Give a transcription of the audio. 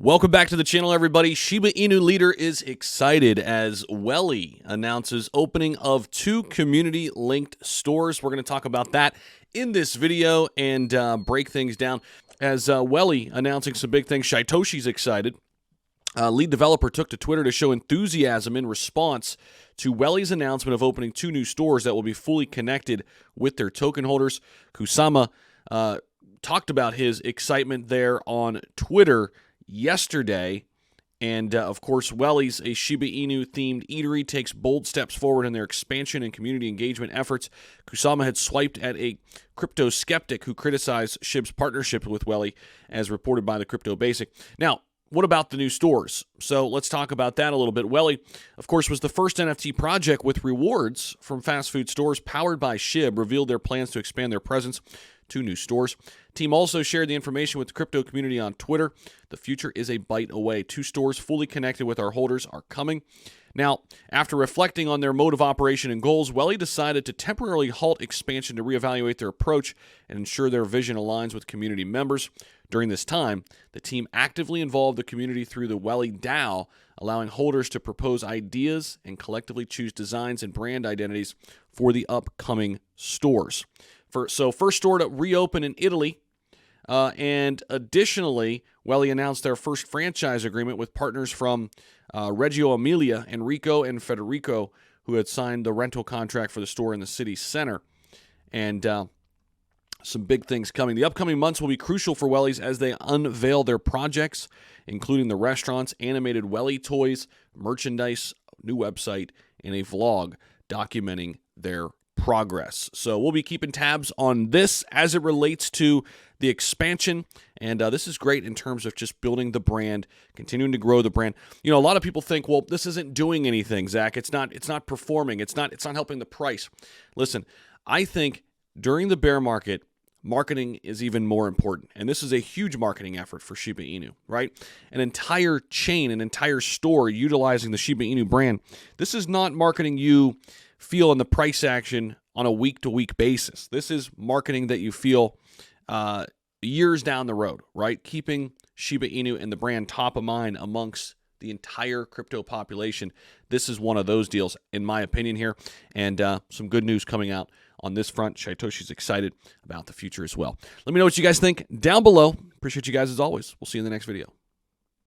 Welcome back to the channel, everybody. Shiba Inu leader is excited as Welly announces opening of 2 community-linked stores. We're going to talk about that in this video and break things down. As Welly announcing some big things, SHYTOSHI's Excited. Lead developer took to Twitter to show enthusiasm in response to Welly's announcement of opening 2 new stores that will be fully connected with their token holders. Kusama talked about his excitement there on Twitter yesterday, and of course, Welly's a Shiba Inu themed eatery takes bold steps forward in their expansion and community engagement efforts. Kusama had swiped at a crypto skeptic who criticized SHIB's partnership with Welly, as reported by the Crypto Basic. Now, what about the new stores? So let's talk about that a little bit. Welly, of course, was the first NFT project with rewards from fast food stores powered by SHIB, revealed their plans to expand their presence. 2 new stores. Team also shared the information with the crypto community on Twitter. The future is a bite away. 2 stores fully connected with our holders are coming. Now, after reflecting on their mode of operation and goals, Welly decided to temporarily halt expansion to reevaluate their approach and ensure their vision aligns with community members. During this time, the team actively involved the community through the Welly DAO, allowing holders to propose ideas and collectively choose designs and brand identities for the upcoming stores. First store to reopen in Italy, and additionally, Welly announced their first franchise agreement with partners from Reggio Emilia, Enrico and Federico, who had signed the rental contract for the store in the city center. And some big things coming. The upcoming months will be crucial for Welly's as they unveil their projects, including the restaurants, animated Welly toys, merchandise, new website, and a vlog documenting their progress. So we'll be keeping tabs on this as it relates to the expansion, and this is great in terms of just building the brand, continuing to grow the brand. You know, a lot of people think, well, this isn't doing anything, Zach. It's not performing. It's not helping the price. Listen, I think during the bear market, marketing is even more important, and this is a huge marketing effort for Shiba Inu, right? An entire chain, an entire store utilizing the Shiba Inu brand. This is not marketing you feel in the price action on a week-to-week basis. This is marketing that you feel years down the road, right? Keeping Shiba Inu and the brand top of mind amongst the entire crypto population. This is one of those deals, in my opinion here, and some good news coming out on this front. SHYTOSHI's excited about the future as well. Let me know what you guys think down below. Appreciate you guys as always. We'll see you in the next video.